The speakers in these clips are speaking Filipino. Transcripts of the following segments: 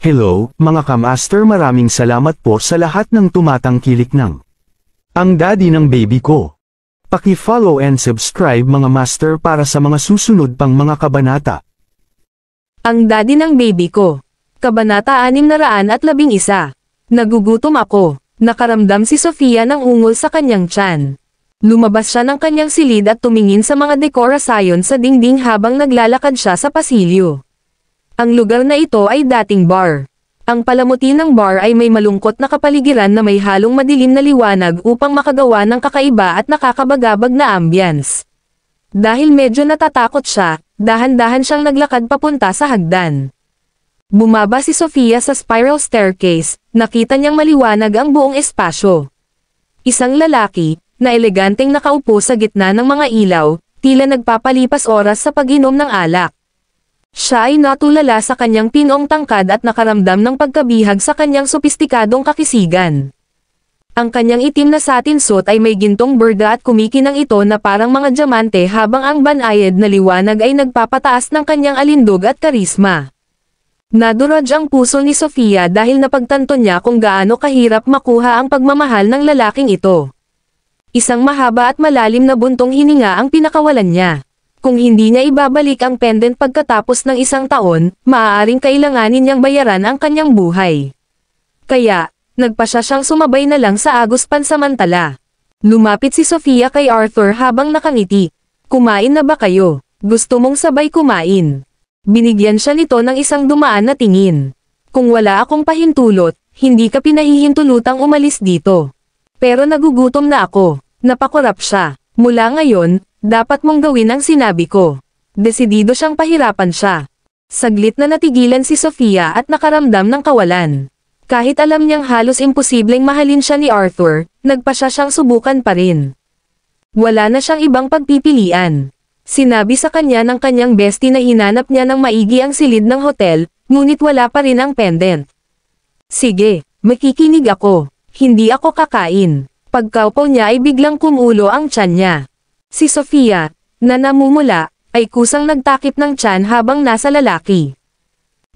Hello, mga kamaster, maraming salamat po sa lahat ng tumatangkilik ng ang daddy ng baby ko. Paki-follow and subscribe mga master para sa mga susunod pang mga kabanata. Ang daddy ng baby ko. Kabanata 611. Nagugutom ako. Nakaramdam si Sofia ng ungol sa kanyang tiyan. Lumabas siya ng kanyang silid at tumingin sa mga dekorasyon sa dingding habang naglalakad siya sa pasilyo. Ang lugar na ito ay dating bar. Ang palamuti ng bar ay may malungkot na kapaligiran na may halong madilim na liwanag upang makagawa ng kakaiba at nakakabagabag na ambience. Dahil medyo natatakot siya, dahan-dahan siyang naglakad papunta sa hagdan. Bumaba si Sofia sa spiral staircase, nakita niyang maliwanag ang buong espasyo. Isang lalaki, na eleganteng nakaupo sa gitna ng mga ilaw, tila nagpapalipas oras sa pag-inom ng alak. Siya ay natulala sa kanyang pinong tangkad at nakaramdam ng pagkabihag sa kanyang sopistikadong kakisigan. Ang kanyang itim na satin suit ay may gintong berda at kumikinang ito na parang mga diamante habang ang banayad na liwanag ay nagpapataas ng kanyang alindog at karisma. Nadurog ang puso ni Sofia dahil napagtanto niya kung gaano kahirap makuha ang pagmamahal ng lalaking ito. Isang mahaba at malalim na buntong hininga ang pinakawalan niya. Kung hindi niya ibabalik ang pendant pagkatapos ng isang taon, maaaring kailanganin niyang bayaran ang kanyang buhay. Kaya, nagpasya siyang sumabay na lang sa agos pansamantala. Lumapit si Sofia kay Arthur habang nakangiti. Kumain na ba kayo? Gusto mong sabay kumain? Binigyan siya nito ng isang dumaan na tingin. Kung wala akong pahintulot, hindi ka pinahihintulutang umalis dito. Pero nagugutom na ako. Napakurap siya. Mula ngayon, dapat mong gawin ang sinabi ko. Desidido siyang pahirapan siya. Saglit na natigilan si Sofia at nakaramdam ng kawalan. Kahit alam niyang halos imposibleng mahalin siya ni Arthur, nagpasya siyang subukan pa rin. Wala na siyang ibang pagpipilian. Sinabi sa kanya ng kanyang bestie na hinanap niya ng maigi ang silid ng hotel, ngunit wala pa rin ang pendant. Sige, makikinig ako. Hindi ako kakain. Pagkaupo niya ay biglang kumulo ang tiyan niya. Si Sofia, na namumula, ay kusang nagtakip ng tiyan habang nasa lalaki.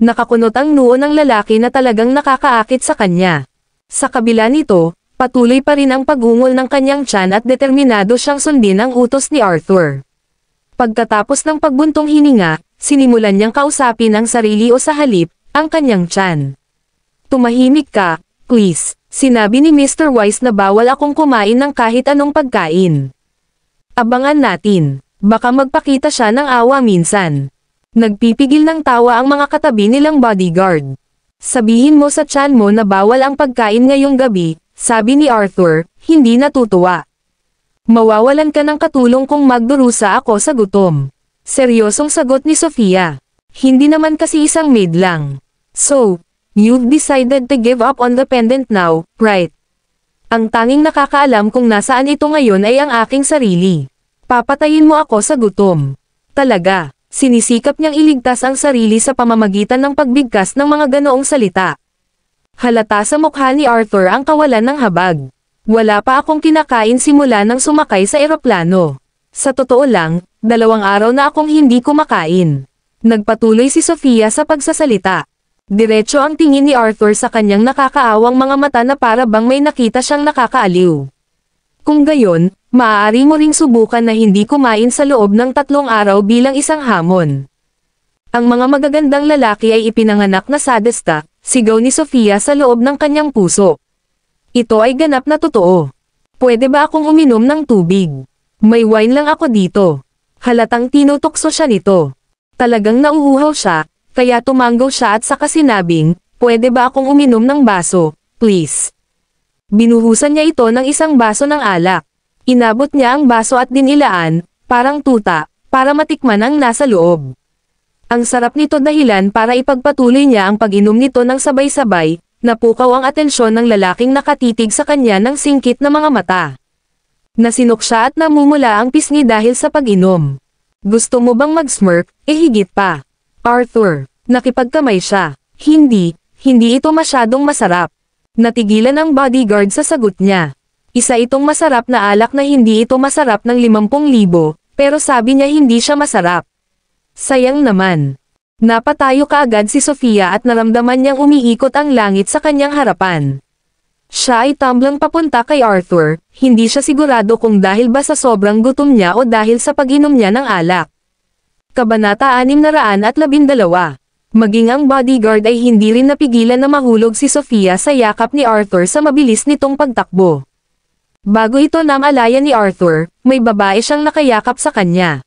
Nakakunot ang noo ng lalaki na talagang nakakaakit sa kanya. Sa kabila nito, patuloy pa rin ang pagungol ng kanyang tiyan at determinado siyang sundin ang utos ni Arthur. Pagkatapos ng pagbuntong hininga, sinimulan niyang kausapin ang sarili o sa halip, ang kanyang tiyan. Tumahimik ka, please. Sinabi ni Mr. Wise na bawal akong kumain ng kahit anong pagkain. Abangan natin. Baka magpakita siya ng awa minsan. Nagpipigil ng tawa ang mga katabi nilang bodyguard. Sabihin mo sa tiyan mo na bawal ang pagkain ngayong gabi, sabi ni Arthur, hindi natutuwa. Mawawalan ka ng katulong kung magdurusa ako sa gutom. Seryosong sagot ni Sofia. Hindi naman kasi isang maid lang. So, you've decided to give up on the pendant now, right? Ang tanging nakakaalam kung nasaan ito ngayon ay ang aking sarili. Papatayin mo ako sa gutom. Talaga, sinisikap niyang iligtas ang sarili sa pamamagitan ng pagbigkas ng mga ganoong salita. Halata sa mukha ni Arthur ang kawalan ng habag. Wala pa akong kinakain simula nang sumakay sa eroplano. Sa totoo lang, 2 araw na akong hindi kumakain. Nagpatuloy si Sofia sa pagsasalita. Diretso ang tingin ni Arthur sa kanyang nakakaawang mga mata na para bang may nakita siyang nakakaaliw. Kung gayon, maaari mo ring subukan na hindi kumain sa loob ng 3 araw bilang isang hamon. Ang mga magagandang lalaki ay ipinanganak na sadista, sigaw ni Sofia sa loob ng kanyang puso. Ito ay ganap na totoo. Pwede ba akong uminom ng tubig? May wine lang ako dito. Halatang tinutokso siya nito. Talagang nauuhaw siya. Kaya tumanggaw siya at saka sinabing, pwede ba akong uminom ng baso, please? Binuhusan niya ito ng isang baso ng alak. Inabot niya ang baso at dinilaan, parang tuta, para matikman ang nasa loob. Ang sarap nito dahilan para ipagpatuloy niya ang pag-inom nito ng sabay-sabay, napukaw ang atensyon ng lalaking nakatitig sa kanya ng singkit na mga mata. Nasinok siya at namumula ang pisngi dahil sa pag-inom. Gusto mo bang mag-smirk, higit pa? Arthur, nakipagkamay siya. Hindi ito masyadong masarap. Natigilan ang bodyguard sa sagot niya. Isa itong masarap na alak na hindi ito masarap ng 50,000, pero sabi niya hindi siya masarap. Sayang naman. Napatayo kaagad si Sofia at naramdaman niyang umiikot ang langit sa kanyang harapan. Siya ay tumblang papunta kay Arthur, hindi siya sigurado kung dahil ba sa sobrang gutom niya o dahil sa pag-inom niya ng alak. Kabanata 612. Maging ang bodyguard ay hindi rin napigilan na mahulog si Sofia sa yakap ni Arthur sa mabilis nitong pagtakbo. Bago ito namalayan ni Arthur, may babae siyang nakayakap sa kanya.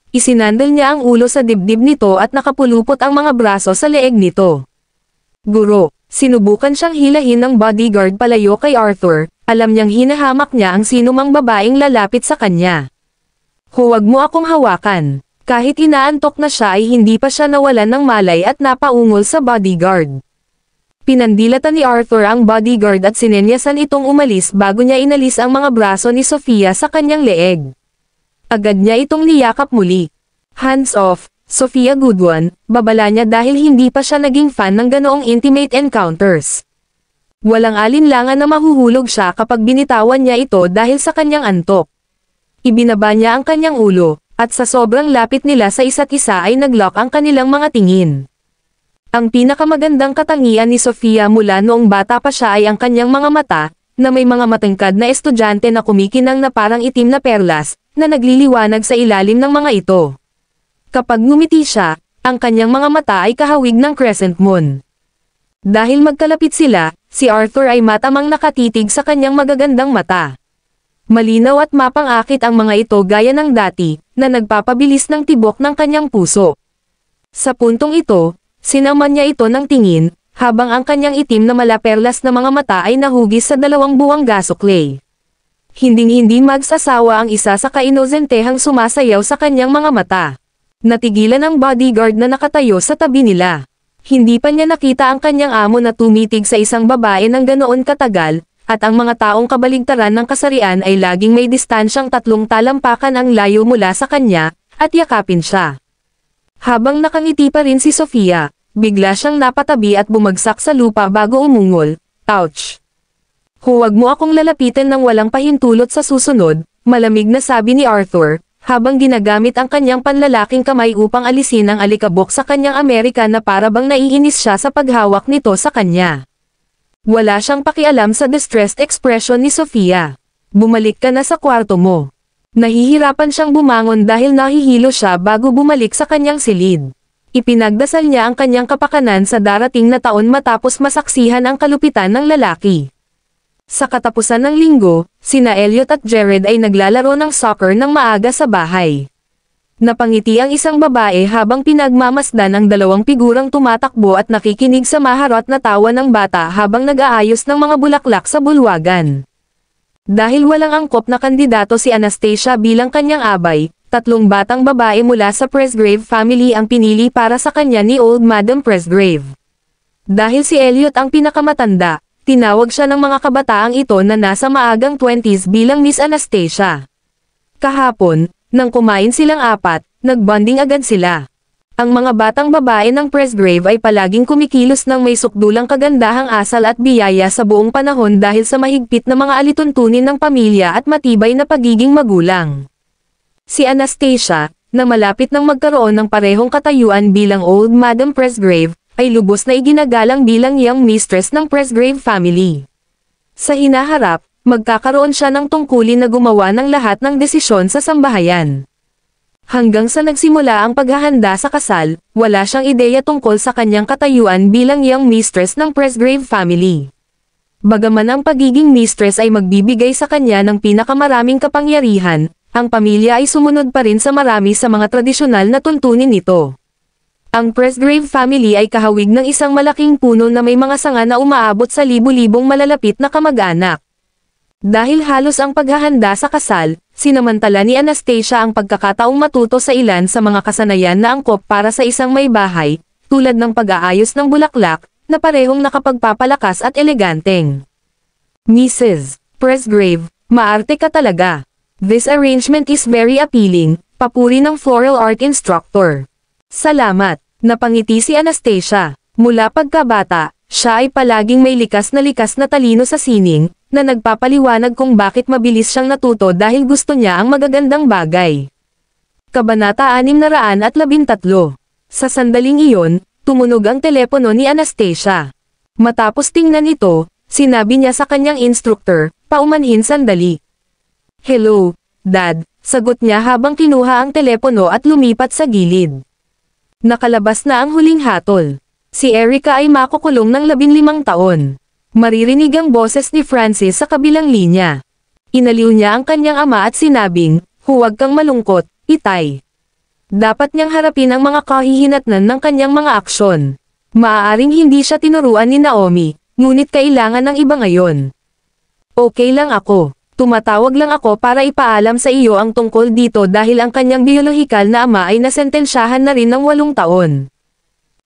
Isinandal niya ang ulo sa dibdib nito at nakapulupot ang mga braso sa leeg nito. Guro, sinubukan siyang hilahin ng bodyguard palayo kay Arthur, alam niyang hinahamak niya ang sinumang babaeng lalapit sa kanya. Huwag mo akong hawakan. Kahit inaantok na siya ay hindi pa siya nawalan ng malay at napaungol sa bodyguard. Pinandilatan ni Arthur ang bodyguard at sinenyasan itong umalis bago niya inalis ang mga braso ni Sofia sa kanyang leeg. Agad niya itong niyakap muli. Hands off, Sofia Goodwin, babala niya dahil hindi pa siya naging fan ng ganoong intimate encounters. Walang alinlangan na mahuhulog siya kapag binitawan niya ito dahil sa kanyang antok. Ibinaba niya ang kanyang ulo, at sa sobrang lapit nila sa isa't isa ay naglock ang kanilang mga tingin. Ang pinakamagandang katangian ni Sofia mula noong bata pa siya ay ang kanyang mga mata, na may mga matangkad na estudyante na kumikinang na parang itim na perlas, na nagliliwanag sa ilalim ng mga ito. Kapag ngumiti siya, ang kanyang mga mata ay kahawig ng crescent moon. Dahil magkalapit sila, si Arthur ay matamang nakatitig sa kanyang magagandang mata. Malinaw at mapang-akit ang mga ito gaya ng dati, na nagpapabilis ng tibok ng kanyang puso. Sa puntong ito, sinaman niya ito ng tingin, habang ang kanyang itim na malaperlas na mga mata ay nahugis sa 2 buwang gasuklay. Hinding-hindi magsasawa ang isa sa kainozentehang sumasayaw sa kanyang mga mata. Natigilan ang bodyguard na nakatayo sa tabi nila. Hindi pa niya nakita ang kanyang amo na tumitig sa isang babae ng ganoon katagal, at ang mga taong kabaligtaran ng kasarian ay laging may distansyang 3 talampakan ang layo mula sa kanya, at yakapin siya. Habang nakangiti pa rin si Sofia, bigla siyang napatabi at bumagsak sa lupa bago umungol. Ouch! Huwag mo akong lalapitan ng walang pahintulot sa susunod, malamig na sabi ni Arthur, habang ginagamit ang kanyang panlalaking kamay upang alisin ang alikabok sa kanyang American na para bang naiinis siya sa paghawak nito sa kanya. Wala siyang pakialam sa distressed expression ni Sofia. Bumalik ka na sa kwarto mo. Nahihirapan siyang bumangon dahil nahihilo siya bago bumalik sa kanyang silid. Ipinagdasal niya ang kanyang kapakanan sa darating na taon matapos masaksihan ang kalupitan ng lalaki. Sa katapusan ng linggo, sina Elliot at Jared ay naglalaro ng soccer ng maaga sa bahay. Napangiti ang isang babae habang pinagmamasdan ang 2 figurang tumatakbo at nakikinig sa maharot na tawa ng bata habang nag-aayos ng mga bulaklak sa bulwagan. Dahil walang angkop na kandidato si Anastasia bilang kanyang abay, 3 batang babae mula sa Presgrave family ang pinili para sa kanya ni Old Madam Presgrave. Dahil si Elliot ang pinakamatanda, tinawag siya ng mga kabataang ito na nasa maagang 20s bilang Miss Anastasia. Kahapon, nang kumain silang 4, nagbonding agad sila. Ang mga batang babae ng Presgrave ay palaging kumikilos ng may sukdulang kagandahang asal at biyaya sa buong panahon dahil sa mahigpit na mga alituntunin ng pamilya at matibay na pagiging magulang. Si Anastasia, na malapit nang magkaroon ng parehong katayuan bilang Old Madam Presgrave, ay lubos na iginagalang bilang young mistress ng Presgrave family. Sa hinaharap, magkakaroon siya ng tungkulin na gumawa ng lahat ng desisyon sa sambahayan. Hanggang sa nagsimula ang paghahanda sa kasal, wala siyang ideya tungkol sa kanyang katayuan bilang young mistress ng Presgrave family. Bagaman ang pagiging mistress ay magbibigay sa kanya ng pinakamaraming kapangyarihan, ang pamilya ay sumunod pa rin sa marami sa mga tradisyonal na tuntunin nito. Ang Presgrave family ay kahawig ng isang malaking puno na may mga sanga na umaabot sa libu-libong malalapit na kamag-anak. Dahil halos ang paghahanda sa kasal, sinamantala ni Anastasia ang pagkakataong matuto sa ilan sa mga kasanayan na angkop para sa isang may bahay, tulad ng pag-aayos ng bulaklak, na parehong nakapagpapalakas at eleganteng. Mrs. Presgrave, maarte ka talaga. This arrangement is very appealing, papuri ng floral art instructor. Salamat, napangiti si Anastasia. Mula pagkabata, siya ay palaging may likas na talino sa sining, na nagpapaliwanag kung bakit mabilis siyang natuto dahil gusto niya ang magagandang bagay. Kabanata 613. Sa sandaling iyon, tumunog ang telepono ni Anastasia. Matapos tingnan ito, sinabi niya sa kanyang instructor, paumanhin sandali. "Hello, Dad," sagot niya habang kinuha ang telepono at lumipat sa gilid. Nakalabas na ang huling hatol. Si Erica ay makukulong ng 15 taon. Maririnig ang boses ni Francis sa kabilang linya. Inaliw niya ang kanyang ama at sinabing, "Huwag kang malungkot, Itay." Dapat niyang harapin ang mga kahihinatnan ng kanyang mga aksyon. Maaaring hindi siya tinuruan ni Naomi, ngunit kailangan ng iba ngayon. "Okay lang ako. Tumatawag lang ako para ipaalam sa iyo ang tungkol dito dahil ang kanyang biolohikal na ama ay nasentensyahan na rin ng 8 taon.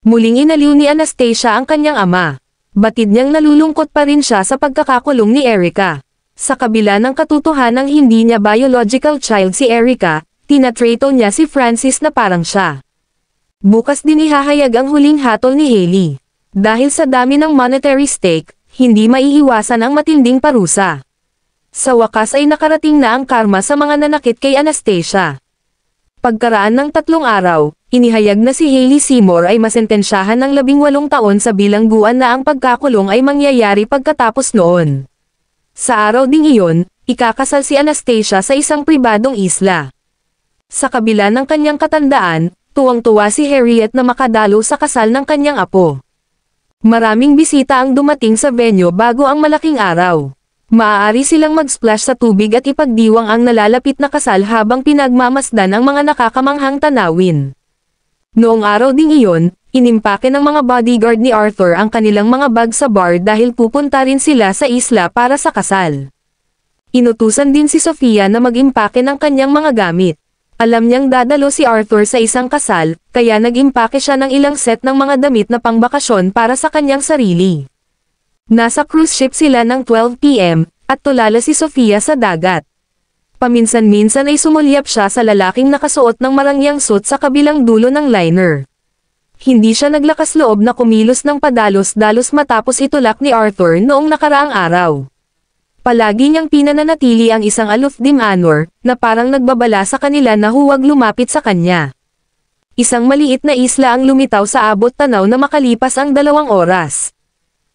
Muling inaliw ni Anastasia ang kanyang ama. Batid niyang nalulungkot pa rin siya sa pagkakakulong ni Erica. Sa kabila ng katotohanang hindi niya biological child si Erica, tinatrato niya si Francis na parang siya. Bukas din ihahayag ang huling hatol ni Hailey. Dahil sa dami ng monetary stake, hindi maiiwasan ang matinding parusa. Sa wakas ay nakarating na ang karma sa mga nanakit kay Anastasia. Pagkaraan ng 3 araw, inihayag na si Hailey Seymour ay masentensyahan ng 18 taon sa bilangguan na ang pagkakulong ay mangyayari pagkatapos noon. Sa araw ding iyon, ikakasal si Anastasia sa isang pribadong isla. Sa kabila ng kanyang katandaan, tuwang-tuwa si Harriet na makadalo sa kasal ng kanyang apo. Maraming bisita ang dumating sa venue bago ang malaking araw. Maaari silang mag-splash sa tubig at ipagdiwang ang nalalapit na kasal habang pinagmamasdan ang mga nakakamanghang tanawin. Noong araw ding iyon, inimpake ng mga bodyguard ni Arthur ang kanilang mga bag sa bar dahil pupunta rin sila sa isla para sa kasal. Inutusan din si Sofia na mag-impake ng kanyang mga gamit. Alam niyang dadalo si Arthur sa isang kasal, kaya nag-impake siya ng ilang set ng mga damit na pangbakasyon para sa kanyang sarili. Nasa cruise ship sila ng 12 p.m., at tulala si Sofia sa dagat. Paminsan-minsan ay sumulyap siya sa lalaking nakasuot ng marangyang suit sa kabilang dulo ng liner. Hindi siya naglakas loob na kumilos ng padalos-dalos matapos itulak ni Arthur noong nakaraang araw. Palagi niyang pinananatili ang isang aloof demeanor, na parang nagbabala sa kanila na huwag lumapit sa kanya. Isang maliit na isla ang lumitaw sa abot tanaw na makalipas ang 2 oras.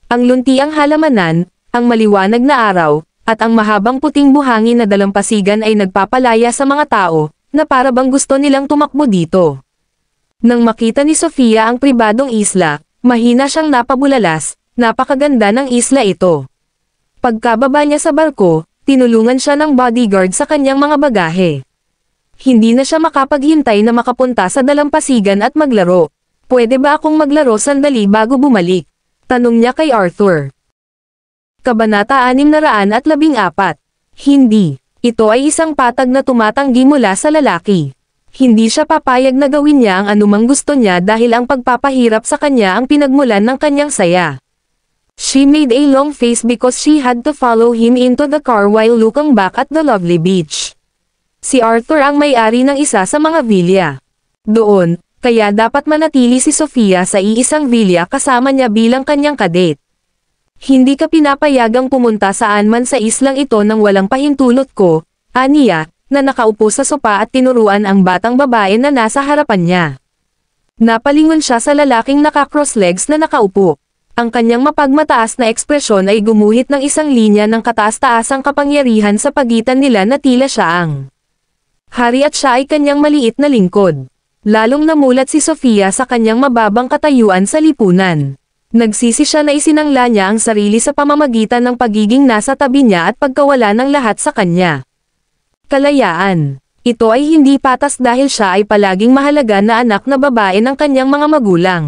Ang luntiang halamanan, ang maliwanag na araw, at ang mahabang puting buhangin na dalampasigan ay nagpapalaya sa mga tao, na para bang gusto nilang tumakbo dito. Nang makita ni Sofia ang pribadong isla, mahina siyang napabulalas, napakaganda ng isla ito. Pagkababa niya sa barko, tinulungan siya ng bodyguard sa kanyang mga bagahe. Hindi na siya makapaghintay na makapunta sa dalampasigan at maglaro. "Pwede ba akong maglaro sandali bago bumalik?" tanong niya kay Arthur. Kabanata 614. Hindi. Ito ay isang patag na tumatanggi mula sa lalaki. Hindi siya papayag na gawin niya ang anumang gusto niya dahil ang pagpapahirap sa kanya ang pinagmulan ng kanyang saya. She made a long face because she had to follow him into the car while looking back at the lovely beach. Si Arthur ang may-ari ng isa sa mga villa doon, kaya dapat manatili si Sofia sa iisang villa kasama niya bilang kanyang kadate. "Hindi ka pinapayagang pumunta saan man sa islang ito nang walang pahintulot ko," aniya, na nakaupo sa sopa at tinuruan ang batang babae na nasa harapan niya. Napalingon siya sa lalaking naka-cross legs na nakaupo. Ang kanyang mapagmataas na ekspresyon ay gumuhit ng isang linya ng kataas-taasang kapangyarihan sa pagitan nila na tila siya ang hari at siya ay kanyang maliit na lingkod. Lalong namulat si Sofia sa kanyang mababang katayuan sa lipunan. Nagsisi siya na isinangla niya ang sarili sa pamamagitan ng pagiging nasa tabi niya at pagkawala ng lahat sa kanya. Kalayaan. Ito ay hindi patas dahil siya ay palaging mahalaga na anak na babae ng kanyang mga magulang.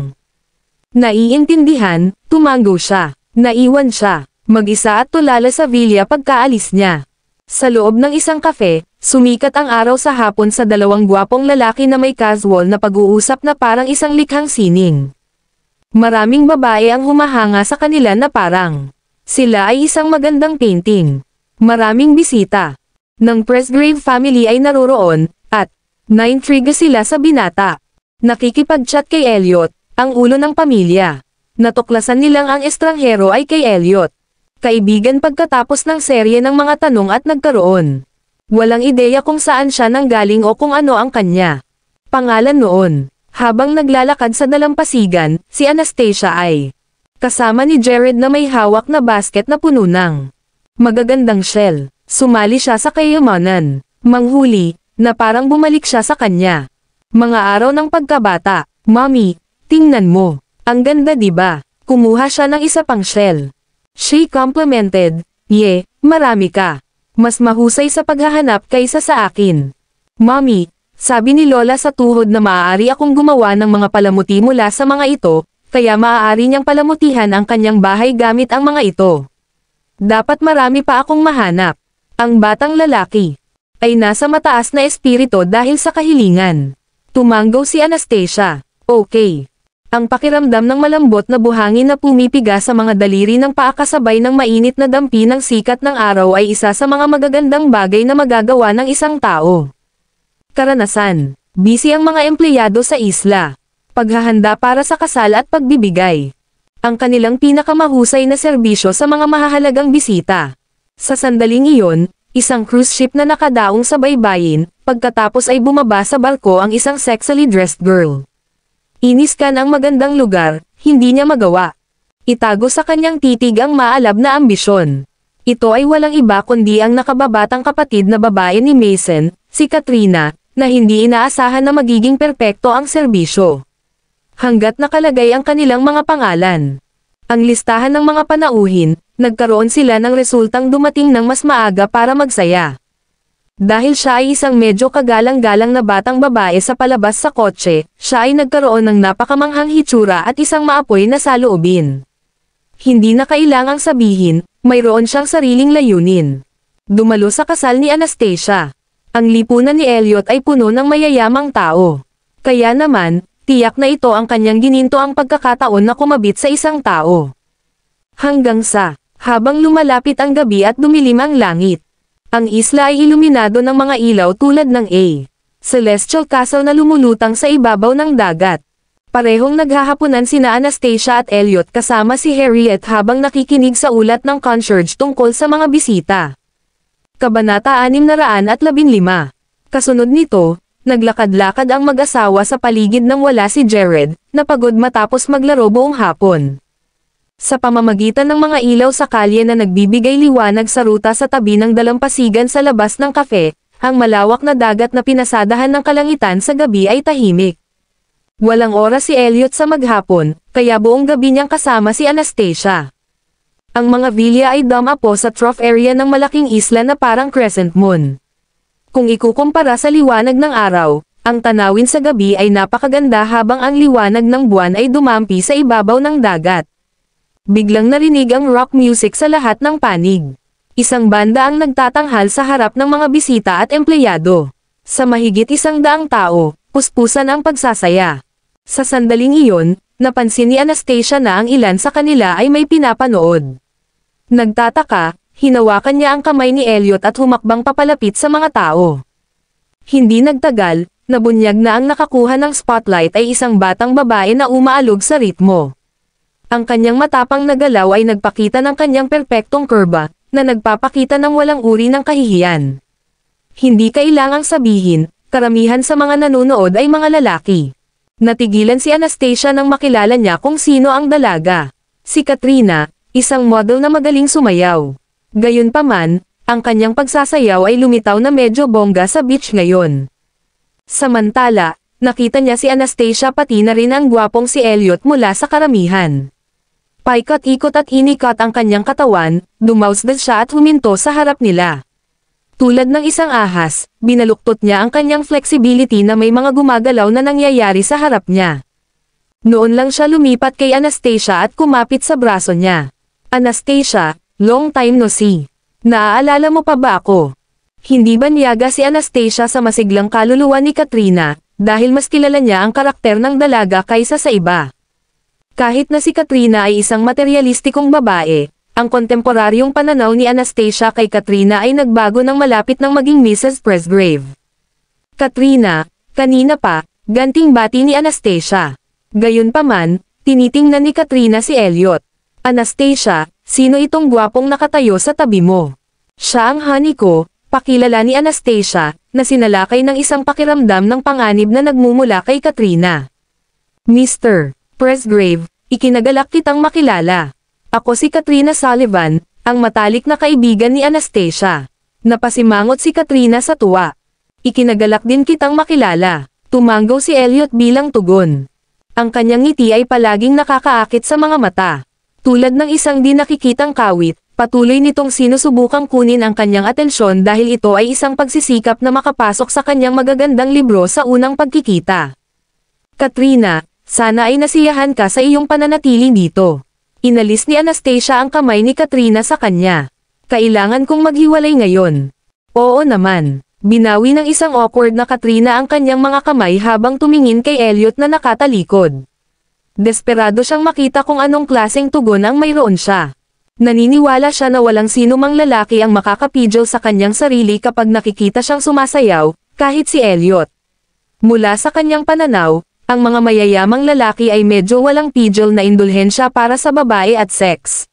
Naiintindihan, tumango siya. Naiwan siya, mag-isa at tulala sa villa pagkaalis niya. Sa loob ng isang kafe, sumikat ang araw sa hapon sa 2 gwapong lalaki na may casual na pag-uusap na parang isang likhang sining. Maraming babae ang humahanga sa kanila na parang sila ay isang magandang painting. Maraming bisita ng Presgrave family ay naroroon, at naintriga sila sa binata. Nakikipag-chat kay Elliot, ang ulo ng pamilya. Natuklasan nilang ang estranghero ay kay Elliot. Kaibigan pagkatapos ng serye ng mga tanong at nagkaroon. Walang ideya kung saan siya nanggaling o kung ano ang kanya pangalan noon. Habang naglalakad sa dalampasigan, si Anastasia ay kasama ni Jared na may hawak na basket na puno ng magagandang shell. Sumali siya sa kayamanan, manghuli, na parang bumalik siya sa kanya. Mga araw ng pagkabata, Mommy, tingnan mo, ang ganda diba? Kumuha siya ng isa pang shell. She complimented, "Yeah, marami ka. Mas mahusay sa paghahanap kaysa sa akin." "Mommy," sabi ni Lola sa tuhod na maaari akong gumawa ng mga palamuti mula sa mga ito, kaya maaari niyang palamutihan ang kanyang bahay gamit ang mga ito. Dapat marami pa akong mahanap. Ang batang lalaki ay nasa mataas na espiritu dahil sa kahilingan. Tumanggo si Anastasia. Okay. Ang pakiramdam ng malambot na buhangin na pumipiga sa mga daliri ng paa kasabay ng mainit na dampi ng sikat ng araw ay isa sa mga magagandang bagay na magagawa ng isang tao. Karanasan. Busy ang mga empleyado sa isla. Paghahanda para sa kasal at pagbibigay. Ang kanilang pinakamahusay na serbisyo sa mga mahahalagang bisita. Sa sandaling iyon, isang cruise ship na nakadaong sa baybayin, pagkatapos ay bumaba sa barko ang isang sexily dressed girl. Iniskan ang magandang lugar, hindi niya magawa. Itago sa kanyang titig ang maalab na ambisyon. Ito ay walang iba kundi ang nakababatang kapatid na babae ni Mason, si Katrina, na hindi inaasahan na magiging perpekto ang serbisyo. Hanggat nakalagay ang kanilang mga pangalan. Ang listahan ng mga panauhin, nagkaroon sila ng resultang dumating ng mas maaga para magsaya. Dahil siya ay isang medyo kagalang-galang na batang babae sa palabas sa kotse, siya ay nagkaroon ng napakamanghang hitsura at isang maapoy na saloobin. Hindi na kailangang sabihin, mayroon siyang sariling layunin. Dumalo sa kasal ni Anastasia. Ang lipunan ni Elliot ay puno ng mayayamang tao. Kaya naman, tiyak na ito ang kanyang gininto ang pagkakataon na kumabit sa isang tao. Hanggang sa, habang lumalapit ang gabi at dumilim ang langit, ang isla ay iluminado ng mga ilaw tulad ng Celestial Castle na lumulutang sa ibabaw ng dagat. Parehong naghahapunan sina Anastasia at Elliot kasama si Harriet habang nakikinig sa ulat ng concierge tungkol sa mga bisita. Kabanata 615. Kasunod nito, naglakad-lakad ang mag-asawa sa paligid nang wala si Jared, na pagod matapos maglaro buong hapon. Sa pamamagitan ng mga ilaw sa kalye na nagbibigay liwanag sa ruta sa tabi ng dalampasigan sa labas ng kafe, ang malawak na dagat na pinasadahan ng kalangitan sa gabi ay tahimik. Walang oras si Elliot sa maghapon, kaya buong gabi niyang kasama si Anastasia. Ang mga villa ay dumapo sa trough area ng malaking isla na parang crescent moon. Kung ikukumpara sa liwanag ng araw, ang tanawin sa gabi ay napakaganda habang ang liwanag ng buwan ay dumampi sa ibabaw ng dagat. Biglang narinig ang rock music sa lahat ng panig. Isang banda ang nagtatanghal sa harap ng mga bisita at empleyado. Sa mahigit 100 tao, puspusan ang pagsasaya. Sa sandaling iyon, napansin ni Anastasia na ang ilan sa kanila ay may pinapanood. Nagtataka, hinawakan niya ang kamay ni Elliot at humakbang papalapit sa mga tao. Hindi nagtagal, nabunyag na ang nakakuha ng spotlight ay isang batang babae na umaalog sa ritmo. Ang kanyang matapang na galaw ay nagpakita ng kanyang perpektong kurba, na nagpapakita ng walang uri ng kahihiyan. Hindi kailangang sabihin, karamihan sa mga nanonood ay mga lalaki. Natigilan si Anastasia nang makilala niya kung sino ang dalaga. Si Katrina, isang model na magaling sumayaw. Gayunpaman, ang kanyang pagsasayaw ay lumitaw na medyo bongga sa beach ngayon. Samantala, nakita niya si Anastasia pati na rin ang gwapong si Elliot mula sa karamihan. Paikot-ikot at inikot ang kanyang katawan, dumausdad siya at huminto sa harap nila. Tulad ng isang ahas, binaluktot niya ang kanyang flexibility na may mga gumagalaw na nangyayari sa harap niya. Noon lang siya lumipat kay Anastasia at kumapit sa braso niya. Anastasia, long time no see. Naaalala mo pa ba ako? Hindi ba niyaga si Anastasia sa masiglang kaluluwa ni Katrina, dahil mas kilala niya ang karakter ng dalaga kaysa sa iba. Kahit na si Katrina ay isang materialistikong babae, ang kontemporaryong pananaw ni Anastasia kay Katrina ay nagbago ng malapit ng maging Mrs. Presgrave. Katrina, kanina pa, ganting bati ni Anastasia. Gayunpaman, tinitingnan ni Katrina si Elliot. Anastasia, sino itong gwapong nakatayo sa tabi mo? Siya ang honey ko, pakilala ni Anastasia, na sinalakay ng isang pakiramdam ng panganib na nagmumula kay Katrina. Mr. Presgrave, ikinagalak kitang makilala. Ako si Katrina Sullivan, ang matalik na kaibigan ni Anastasia. Napasimangot si Katrina sa tuwa. Ikinagalak din kitang makilala. Tumanggaw si Elliot bilang tugon. Ang kanyang ngiti ay palaging nakakaakit sa mga mata. Tulad ng isang di nakikitang kawit, patuloy nitong sinusubukang kunin ang kanyang atensyon dahil ito ay isang pagsisikap na makapasok sa kanyang magagandang libro sa unang pagkikita. Katrina, sana ay nasiyahan ka sa iyong pananatili dito. Inalis ni Anastasia ang kamay ni Katrina sa kanya. Kailangan kong maghiwalay ngayon. Oo naman. Binawi ng isang awkward na Katrina ang kanyang mga kamay habang tumingin kay Elliot na nakatalikod. Desperado siyang makita kung anong klaseng tugon ang mayroon siya. Naniniwala siya na walang sino mang lalaki ang makakapidyo sa kanyang sarili kapag nakikita siyang sumasayaw, kahit si Elliot. Mula sa kanyang pananaw, ang mga mayayamang lalaki ay medyo walang pidjol na indulhensya para sa babae at sex.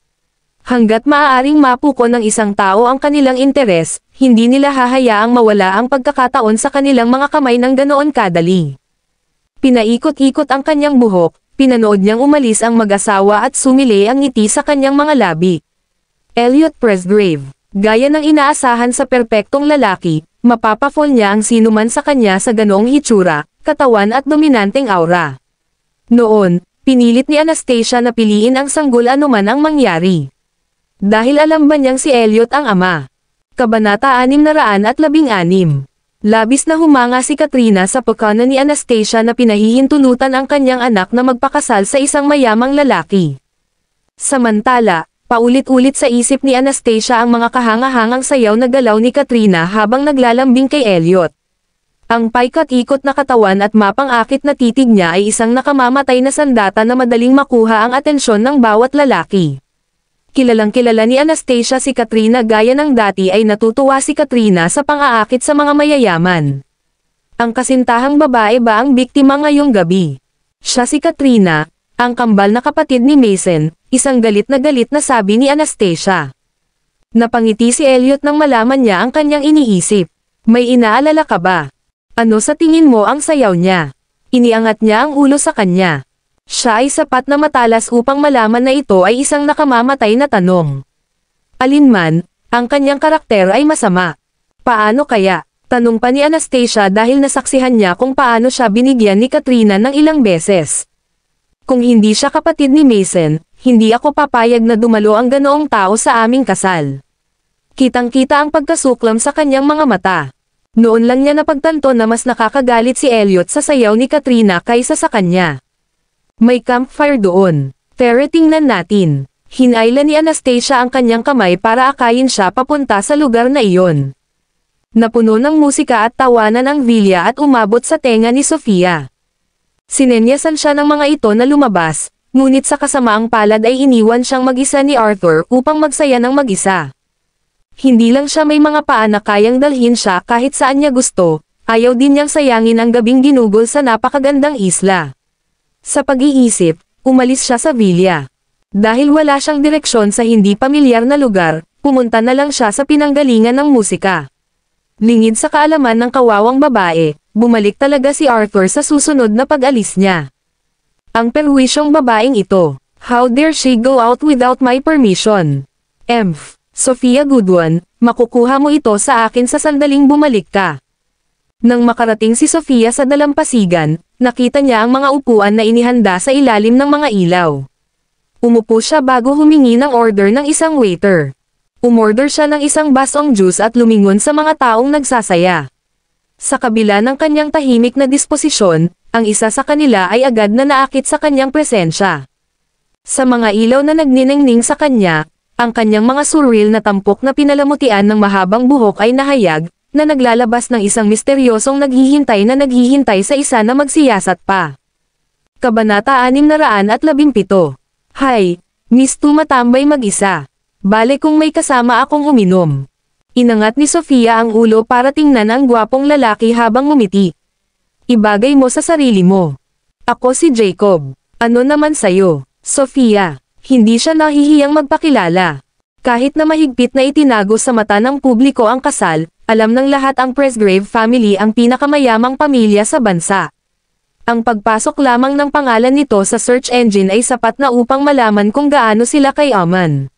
Hanggat maaaring mapuko ng isang tao ang kanilang interes, hindi nila hahayaang mawala ang pagkakataon sa kanilang mga kamay ng ganoon kadali. Pinaikot-ikot ang kanyang buhok, pinanood niyang umalis ang mag-asawa at sumili ang ngiti sa kanyang mga labi. Elliot Presgrave, gaya ng inaasahan sa perpektong lalaki, mapapafall niya ang sinuman sa kanya sa ganoong hitsura, katawan at dominanteng aura. Noon, pinilit ni Anastasia na piliin ang sanggol anuman ang mangyari. Dahil alam ba niyang si Elliot ang ama? Kabanata 616. Labis na humanga si Katrina sa pagkana ni Anastasia na pinahihintulutan ang kanyang anak na magpakasal sa isang mayamang lalaki. Samantala, paulit-ulit sa isip ni Anastasia ang mga kahanga-hangang sayaw na galaw ni Katrina habang naglalambing kay Elliot. Ang paikat-ikot na katawan at mapang-akit na titig niya ay isang nakamamatay na sandata na madaling makuha ang atensyon ng bawat lalaki. Kilalang-kilala ni Anastasia si Katrina gaya ng dati ay natutuwa si Katrina sa pang-aakit sa mga mayayaman. Ang kasintahang babae ba ang biktima ngayong gabi? Siya si Katrina, ang kambal na kapatid ni Mason, isang galit na sabi ni Anastasia. Napangiti si Elliot nang malaman niya ang kanyang iniisip. May inaalala ka ba? Ano sa tingin mo ang sayaw niya? Iniangat niya ang ulo sa kanya. Siya ay sapat na matalas upang malaman na ito ay isang nakamamatay na tanong. Alinman, ang kanyang karakter ay masama. Paano kaya? Tanong pa ni Anastasia dahil nasaksihan niya kung paano siya binigyan ni Katrina ng ilang beses. Kung hindi siya kapatid ni Mason, hindi ako papayag na dumalo ang ganoong tao sa aming kasal. Kitang-kita ang pagkasuklam sa kanyang mga mata. Noon lang niya napagtanto na mas nakakagalit si Elliot sa sayaw ni Katrina kaysa sa kanya. May campfire doon. Tara tingnan natin. Hinayla ni Anastasia ang kanyang kamay para akayin siya papunta sa lugar na iyon. Napuno ng musika at tawanan ang villa at umabot sa tenga ni Sofia. Sinenyasan siya ng mga ito na lumabas, ngunit sa kasamaang palad ay iniwan siyang mag-isa ni Arthur upang magsaya ng mag-isa. Hindi lang siya may mga paa na kayang dalhin siya kahit saan niya gusto, ayaw din niyang sayangin ang gabing ginugol sa napakagandang isla. Sa pag-iisip, umalis siya sa villa. Dahil wala siyang direksyon sa hindi pamilyar na lugar, pumunta na lang siya sa pinanggalingan ng musika. Lingid sa kaalaman ng kawawang babae, bumalik talaga si Arthur sa susunod na pag-alis niya. Ang perwisyong babaeng ito, how dare she go out without my permission? Sophia Goodwin, makukuha mo ito sa akin sa sandaling bumalik ka. Nang makarating si Sofia sa dalampasigan, nakita niya ang mga upuan na inihanda sa ilalim ng mga ilaw. Umupo siya bago humingi ng order ng isang waiter. Umorder siya ng isang basong juice at lumingon sa mga taong nagsasaya. Sa kabila ng kanyang tahimik na disposisyon, ang isa sa kanila ay agad na naakit sa kanyang presensya. Sa mga ilaw na nagniningning sa kanya, ang kanyang mga surreal na tampok na pinalamutian ng mahabang buhok ay nahayag, na naglalabas ng isang misteryosong naghihintay sa isa na magsiyasat pa. Kabanata 617. Hay, Miss tumatambay mag-isa. Bale kung may kasama akong uminom. Inangat ni Sofia ang ulo para tingnan ang gwapong lalaki habang ngumiti. Ibagay mo sa sarili mo. Ako si Jacob. Ano naman sayo, Sofia? Hindi siya nahihiyang magpakilala. Kahit na mahigpit na itinago sa mata ng publiko ang kasal, alam ng lahat ang Presgrave family ang pinakamayamang pamilya sa bansa. Ang pagpasok lamang ng pangalan nito sa search engine ay sapat na upang malaman kung gaano sila kayaman.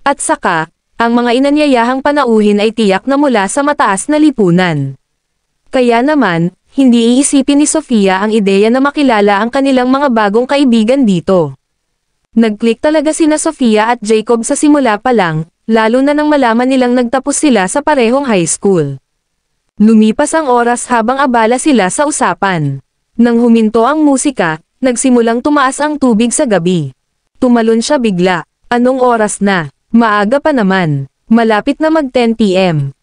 At saka, ang mga inanyayahang panauhin ay tiyak na mula sa mataas na lipunan. Kaya naman, hindi iisipin ni Sofia ang ideya na makilala ang kanilang mga bagong kaibigan dito. Nag-click talaga sina Sofia at Jacob sa simula pa lang, lalo na nang malaman nilang nagtapos sila sa parehong high school. Lumipas ang oras habang abala sila sa usapan. Nang huminto ang musika, nagsimulang tumaas ang tubig sa gabi. Tumalon siya bigla. Anong oras na? Maaga pa naman. Malapit na mag 10 PM.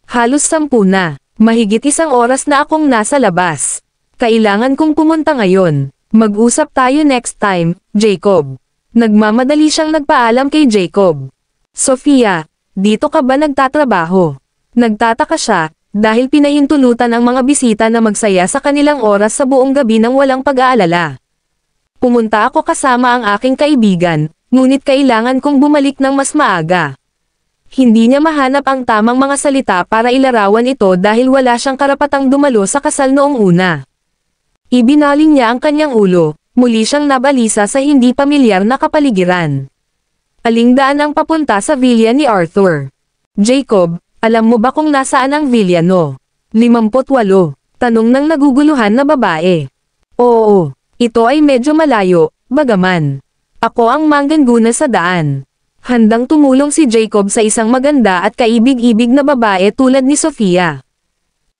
Halos 10 na. Mahigit isang oras na akong nasa labas. Kailangan kong pumunta ngayon. Mag-usap tayo next time, Jacob. Nagmamadali siyang nagpaalam kay Jacob. Sofia, dito ka ba nagtatrabaho? Nagtataka siya, dahil pinahintulutan ang mga bisita na magsaya sa kanilang oras sa buong gabi nang walang pag-aalala. Pumunta ako kasama ang aking kaibigan, ngunit kailangan kong bumalik ng mas maaga. Hindi niya mahanap ang tamang mga salita para ilarawan ito dahil wala siyang karapatang dumalo sa kasal noong una. Ibinaling niya ang kanyang ulo, muli siyang nabalisa sa hindi pamilyar na kapaligiran. Aling daan ang papunta sa villa ni Arthur. Jacob, alam mo ba kung nasaan ang villa no? 58, tanong ng naguguluhan na babae. Oo, ito ay medyo malayo, bagaman. Ako ang manggana sa daan. Handang tumulong si Jacob sa isang maganda at kaibig-ibig na babae tulad ni Sofia.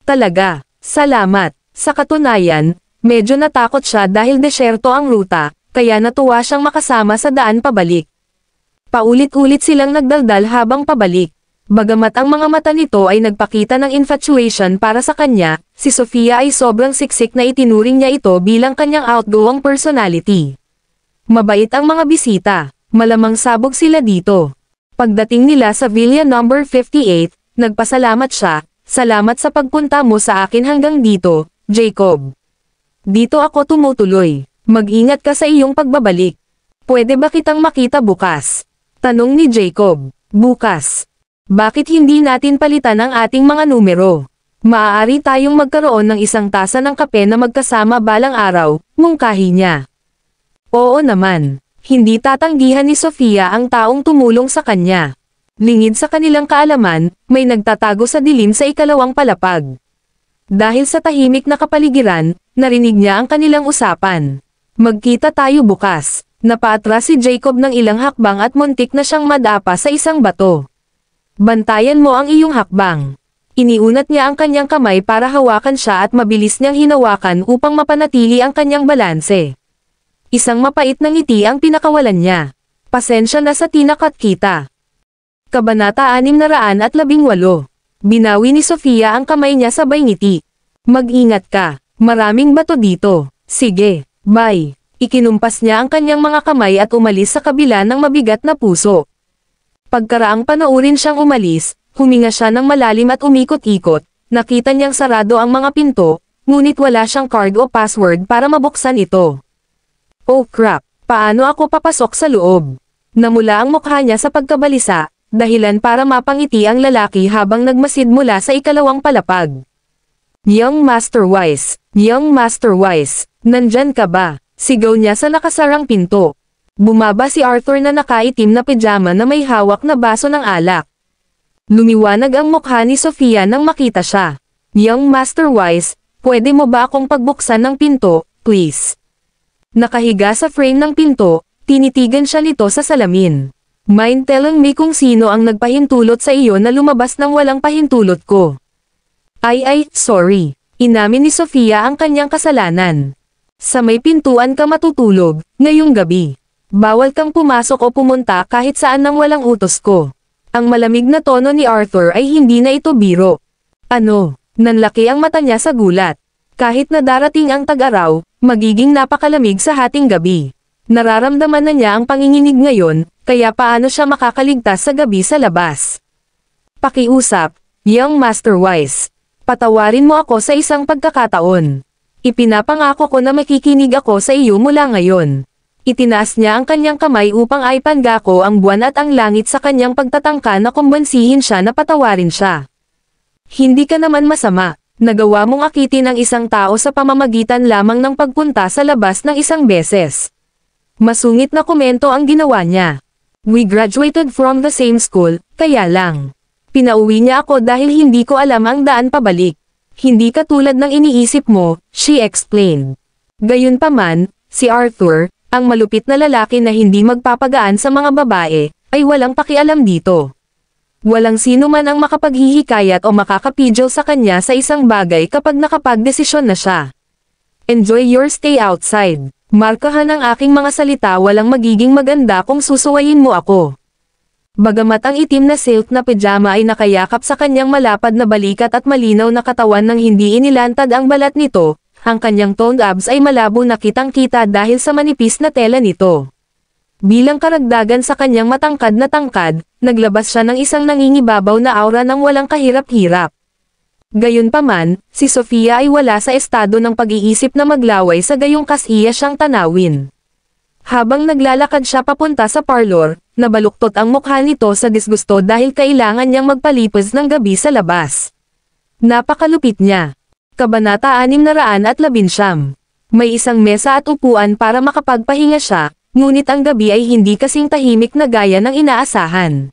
Talaga, salamat. Sa katunayan, medyo natakot siya dahil desyerto ang ruta, kaya natuwa siyang makasama sa daan pabalik. Paulit-ulit silang nagdaldal habang pabalik. Bagamat ang mga mata nito ay nagpakita ng infatuation para sa kanya, si Sofia ay sobrang siksik na itinuring niya ito bilang kanyang outgoing personality. Mabait ang mga bisita, malamang sabog sila dito. Pagdating nila sa Villa number 58, nagpasalamat siya, salamat sa pagpunta mo sa akin hanggang dito, Jacob. Dito ako tumutuloy, mag-ingat ka sa iyong pagbabalik. Pwede ba kitang makita bukas? Tanong ni Jacob. Bukas. Bakit hindi natin palitan ang ating mga numero? Maaari tayong magkaroon ng isang tasa ng kape na magkasama balang araw, mungkahi niya. Oo naman. Hindi tatanggihan ni Sofia ang taong tumulong sa kanya. Lingid sa kanilang kaalaman, may nagtatago sa dilim sa ikalawang palapag. Dahil sa tahimik na kapaligiran, narinig niya ang kanilang usapan. Magkita tayo bukas. Napaatras si Jacob ng ilang hakbang at muntik na siyang madapa sa isang bato. Bantayan mo ang iyong hakbang. Iniunat niya ang kanyang kamay para hawakan siya at mabilis niyang hinawakan upang mapanatili ang kanyang balanse. Isang mapait na ngiti ang pinakawalan niya. Pasensya na sa tinakat kita. Kabanata 618. Binawi ni Sofia ang kamay niya sabay ngiti. Mag-ingat ka. Maraming bato dito. Sige, bye. Ikinumpas niya ang kanyang mga kamay at umalis sa kabila ng mabigat na puso. Pagkaraang panoorin siyang umalis, huminga siya ng malalim at umikot-ikot, nakita niyang sarado ang mga pinto, ngunit wala siyang card o password para mabuksan ito. Oh crap, paano ako papasok sa loob? Namula ang mukha niya sa pagkabalisa, dahilan para mapangiti ang lalaki habang nagmasid mula sa ikalawang palapag. Young Master Wise, nandyan ka ba? Sigaw niya sa nakasarang pinto. Bumaba si Arthur na nakaitim na pijama na may hawak na baso ng alak. Lumiwanag ang mukha ni Sofia nang makita siya. Young Master Wise, pwede mo ba akong pagbuksan ng pinto, please? Nakahiga sa frame ng pinto, tinitigan siya nito sa salamin. Mind telling me kung sino ang nagpahintulot sa iyo na lumabas nang walang pahintulot ko. Ay, sorry. Inamin ni Sofia ang kanyang kasalanan. Sa may pintuan ka matutulog, ngayong gabi. Bawal kang pumasok o pumunta kahit saan nang walang utos ko. Ang malamig na tono ni Arthur ay hindi na ito biro. Ano? Nanlaki ang mata niya sa gulat. Kahit na darating ang tag-araw, magiging napakalamig sa hating gabi. Nararamdaman na niya ang panginginig ngayon, kaya paano siya makakaligtas sa gabi sa labas? Pakiusap, Young Master Wise. Patawarin mo ako sa isang pagkakataon. Ipinapangako ko na makikinig ako sa iyo mula ngayon. Itinaas niya ang kanyang kamay upang aipangako ang buwan at ang langit sa kanyang pagtatangka na kumbansihin siya na patawarin siya. Hindi ka naman masama, Nagawa mong akitin ang isang tao sa pamamagitan lamang ng pagpunta sa labas ng isang beses. Masungit na komento ang ginawa niya. We graduated from the same school, kaya lang. Pinauwi niya ako dahil hindi ko alam ang daan pabalik. Hindi katulad ng iniisip mo, she explained. Gayunpaman, si Arthur, ang malupit na lalaki na hindi magpapagaan sa mga babae, ay walang pakialam dito. Walang sino man ang makapaghihikayat o makakapidyo sa kanya sa isang bagay kapag nakapagdesisyon na siya. Enjoy your stay outside. Markahan ang aking mga salita, walang magiging maganda kung susuwayin mo ako. Bagamat ang itim na silk na pajama ay nakayakap sa kanyang malapad na balikat at malinaw na katawan nang hindi inilantad ang balat nito, ang kanyang toned abs ay malabo na kitang-kita dahil sa manipis na tela nito. Bilang karagdagan sa kanyang matangkad na tangkad, naglabas siya ng isang nangingibabaw na aura ng walang kahirap-hirap. Gayunpaman, si Sofia ay wala sa estado ng pag-iisip na maglaway sa gayong kasiya siyang tanawin. Habang naglalakad siya papunta sa parlor, nabaluktot ang mukha nito sa disgusto dahil kailangan niyang magpalipas ng gabi sa labas. Napakalupit niya. Kabanata 619. May isang mesa at upuan para makapagpahinga siya, ngunit ang gabi ay hindi kasing tahimik na gaya ng inaasahan.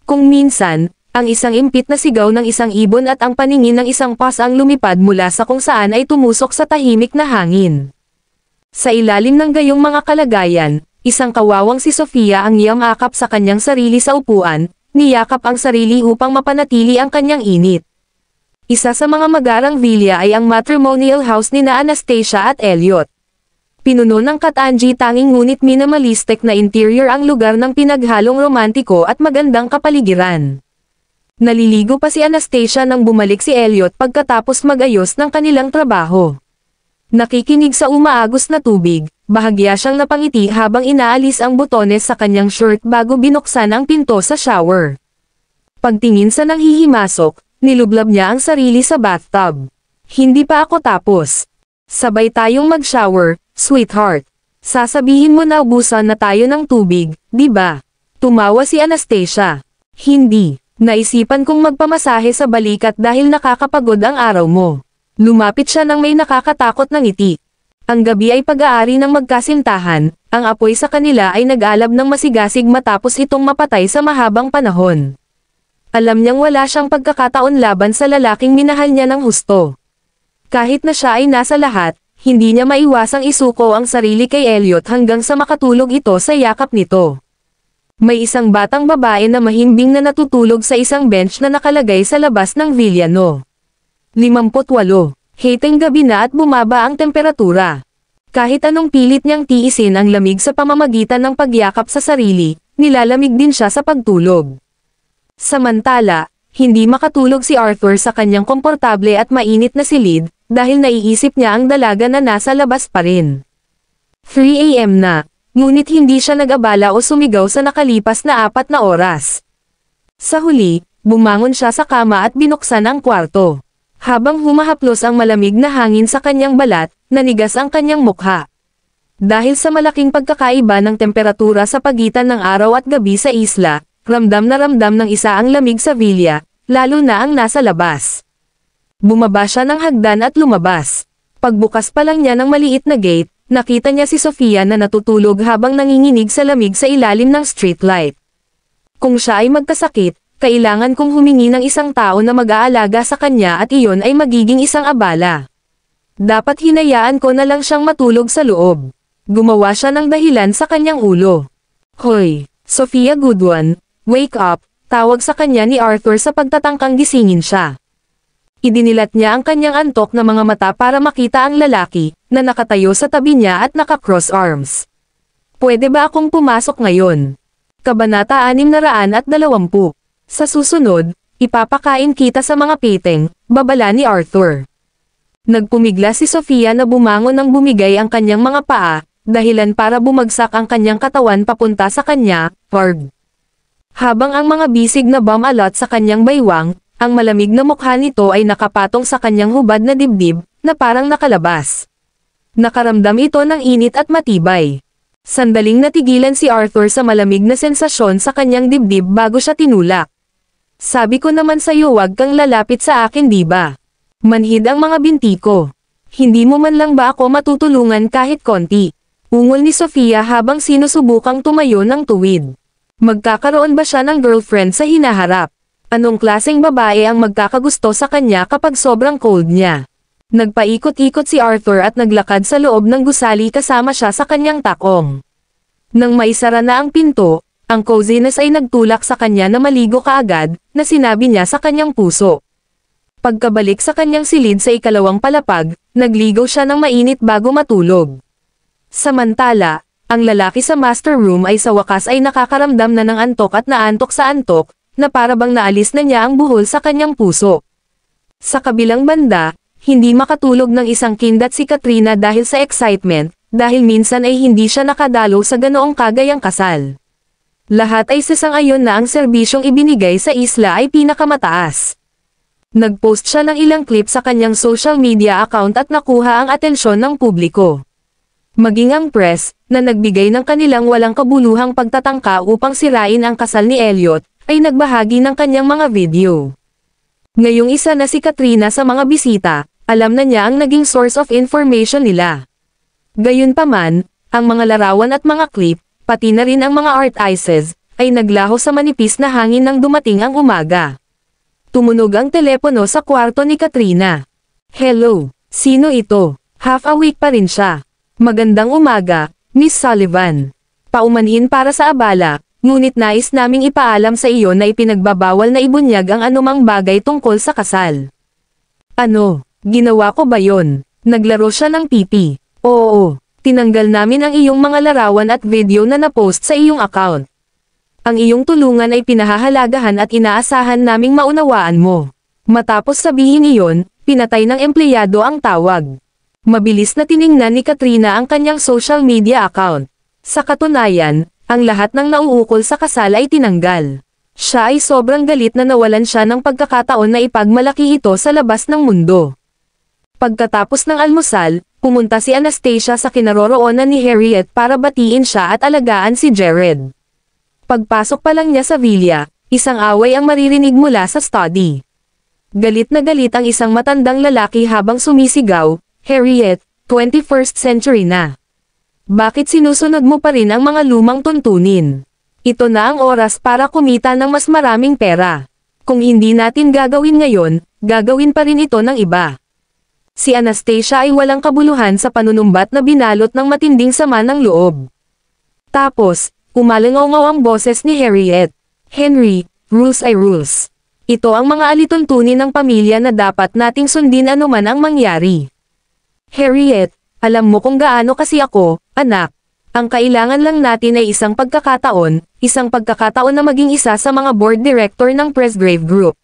Kung minsan, ang isang impit na sigaw ng isang ibon at ang paningin ng isang pas ang lumipad mula sa kung saan ay tumusok sa tahimik na hangin. Sa ilalim ng gayong mga kalagayan, isang kawawang si Sofia ang yamakap sa kanyang sarili sa upuan, niyakap ang sarili upang mapanatili ang kanyang init. Isa sa mga magarang villa ay ang matrimonial house ni na Anastasia at Elliot. Pinuno ng katanji tanging ngunit minimalistic na interior ang lugar ng pinaghalong romantiko at magandang kapaligiran. Naliligo pa si Anastasia nang bumalik si Elliot pagkatapos magayos ng kanilang trabaho. Nakikinig sa umaagos na tubig, bahagya siyang napangiti habang inaalis ang butones sa kanyang shirt bago binuksan ang pinto sa shower. Pagtingin sa nanghihimasok, nilublab niya ang sarili sa bathtub. Hindi pa ako tapos. Sabay tayong mag-shower, sweetheart. Sasabihin mo na ubusan na tayo ng tubig, di ba? Tumawa si Anastasia. Hindi. Naisipan kong magpamasahe sa balikat dahil nakakapagod ang araw mo. Lumapit siya nang may nakakatakot na ngiti. Ang gabi ay pag-aari ng magkasintahan, ang apoy sa kanila ay nag-alab ng masigasig matapos itong mapatay sa mahabang panahon. Alam niyang wala siyang pagkakataon laban sa lalaking minahal niya ng husto. Kahit na siya ay nasa lahat, hindi niya maiwasang isuko ang sarili kay Elliot hanggang sa makatulog ito sa yakap nito. May isang batang babae na mahimbing na natutulog sa isang bench na nakalagay sa labas ng villa no. 58. Hating gabi na at bumaba ang temperatura. Kahit anong pilit niyang tiisin ang lamig sa pamamagitan ng pagyakap sa sarili, nilalamig din siya sa pagtulog. Samantala, hindi makatulog si Arthur sa kanyang komportable at mainit na silid, dahil naiisip niya ang dalaga na nasa labas pa rin. 3 AM na, ngunit hindi siya nag-abala o sumigaw sa nakalipas na 4 na oras. Sa huli, bumangon siya sa kama at binuksan ang kwarto. Habang humahaplos ang malamig na hangin sa kanyang balat, nanigas ang kanyang mukha. Dahil sa malaking pagkakaiba ng temperatura sa pagitan ng araw at gabi sa isla, ramdam na ramdam ng isa ang lamig sa villa, lalo na ang nasa labas. Bumaba siya ng hagdan at lumabas. Pagbukas pa lang niya ng maliit na gate, nakita niya si Sofia na natutulog habang nanginginig sa lamig sa ilalim ng streetlight. Kung siya ay magkasakit, kailangan kong humingi ng isang tao na mag-aalaga sa kanya at iyon ay magiging isang abala. Dapat hinayaan ko na lang siyang matulog sa loob. Gumawa siya ng dahilan sa kanyang ulo. Hoy, Sofia Goodwin, wake up, tawag sa kanya ni Arthur sa pagtatangkang gisingin siya. Idinilat niya ang kanyang antok na mga mata para makita ang lalaki, na nakatayo sa tabi niya at naka-cross arms. Pwede ba akong pumasok ngayon? Kabanata 620. Sa susunod, ipapakain kita sa mga piteng, babala ni Arthur. Nagpumigla si Sofia na bumangon nang bumigay ang kanyang mga paa, dahilan para bumagsak ang kanyang katawan papunta sa kanya, Parg. Habang ang mga bisig na bumalot sa kanyang baywang, ang malamig na mukha nito ay nakapatong sa kanyang hubad na dibdib, na parang nakalabas. Nakaramdam ito ng init at matibay. Sandaling natigilan si Arthur sa malamig na sensasyon sa kanyang dibdib bago siya tinulak. Sabi ko naman sa'yo wag kang lalapit sa akin, di ba? Manhid ang mga binti ko. Hindi mo man lang ba ako matutulungan kahit konti? Ungol ni Sofia habang sinusubukang tumayo ng tuwid. Magkakaroon ba siya ng girlfriend sa hinaharap? Anong klaseng babae ang magkakagusto sa kanya kapag sobrang cold niya? Nagpaikot-ikot si Arthur at naglakad sa loob ng gusali kasama siya sa kanyang takong. Nang maisara na ang pinto, ang coziness ay nagtulak sa kanya na maligo kaagad, na sinabi niya sa kanyang puso. Pagkabalik sa kanyang silid sa ikalawang palapag, nagligo siya ng mainit bago matulog. Samantala, ang lalaki sa master room ay sa wakas ay nakakaramdam na ng antok at naantok sa antok, na parabang naalis na niya ang buhol sa kanyang puso. Sa kabilang banda, hindi makatulog ng isang kindat si Katrina dahil sa excitement, dahil minsan ay hindi siya nakadalo sa ganoong kagayang kasal. Lahat ay sasang-ayon na ang serbisyong ibinigay sa isla ay pinakamataas. Nag-post siya ng ilang clip sa kanyang social media account at nakuha ang atensyon ng publiko. Maging ang press, na nagbigay ng kanilang walang kabuluhang pagtatangka upang sirain ang kasal ni Elliot, ay nagbahagi ng kanyang mga video. Ngayong isa na si Katrina sa mga bisita, alam na niya ang naging source of information nila. Gayunpaman, ang mga larawan at mga clip, pati na rin ang mga art pieces, ay naglaho sa manipis na hangin nang dumating ang umaga. Tumunog ang telepono sa kwarto ni Katrina. Hello, sino ito? Half awake pa rin siya. Magandang umaga, Miss Sullivan. Paumanhin para sa abala, ngunit nais naming ipaalam sa iyo na ipinagbabawal na ibunyag ang anumang bagay tungkol sa kasal. Ano, ginawa ko ba yon? Naglaro siya ng pipi. Oo, tinanggal namin ang iyong mga larawan at video na napost sa iyong account. Ang iyong tulungan ay pinahahalagahan at inaasahan naming maunawaan mo. Matapos sabihin iyon, pinatay ng empleyado ang tawag. Mabilis na tiningnan ni Katrina ang kanyang social media account. Sa katunayan, ang lahat ng nauukol sa kasal ay tinanggal. Siya ay sobrang galit na nawalan siya ng pagkakataon na ipagmalaki ito sa labas ng mundo. Pagkatapos ng almusal, pumunta si Anastasia sa kinaroroonan ni Harriet para batiin siya at alagaan si Jared. Pagpasok pa lang niya sa villa, isang away ang maririnig mula sa study. Galit na galit ang isang matandang lalaki habang sumisigaw, Harriet, 21st century na. Bakit sinusunod mo pa rin ang mga lumang tuntunin? Ito na ang oras para kumita ng mas maraming pera. Kung hindi natin gagawin ngayon, gagawin pa rin ito ng iba. Si Anastasia ay walang kabuluhan sa panunumbat na binalot ng matinding sama ng loob. Tapos, umalangaw ang boses ni Harriet. Henry, rules ay rules. Ito ang mga alituntunin ng pamilya na dapat nating sundin anuman ang mangyari. Harriet, alam mo kung gaano kasi ako, anak. Ang kailangan lang natin ay isang pagkakataon na maging isa sa mga board director ng Presgrave Group.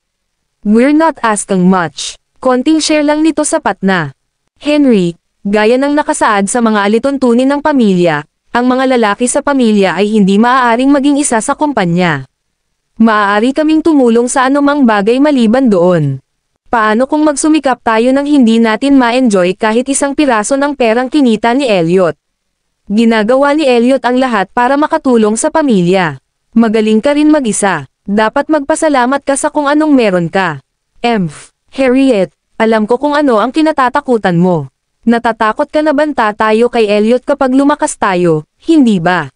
We're not asking much. Konting share lang nito sapat na. Henry, gaya ng nakasaad sa mga alituntunin ng pamilya, ang mga lalaki sa pamilya ay hindi maaaring maging isa sa kumpanya. Maaari kaming tumulong sa anumang bagay maliban doon. Paano kung magsumikap tayo nang hindi natin ma-enjoy kahit isang piraso ng perang kinita ni Elliot? Ginagawa ni Elliot ang lahat para makatulong sa pamilya. Magaling ka rin mag-isa. Dapat magpasalamat ka sa kung anong meron ka. Harriet, alam ko kung ano ang kinatatakutan mo. Natatakot ka na banta tayo kay Elliot kapag lumakas tayo, hindi ba?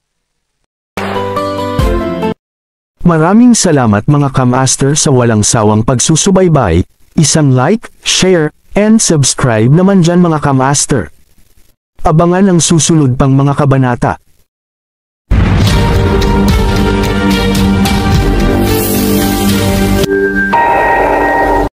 Maraming salamat mga kamaster sa walang sawang pagsusubaybay, isang like, share, and subscribe naman dyan mga kamaster. Abangan ang susunod pang mga kabanata.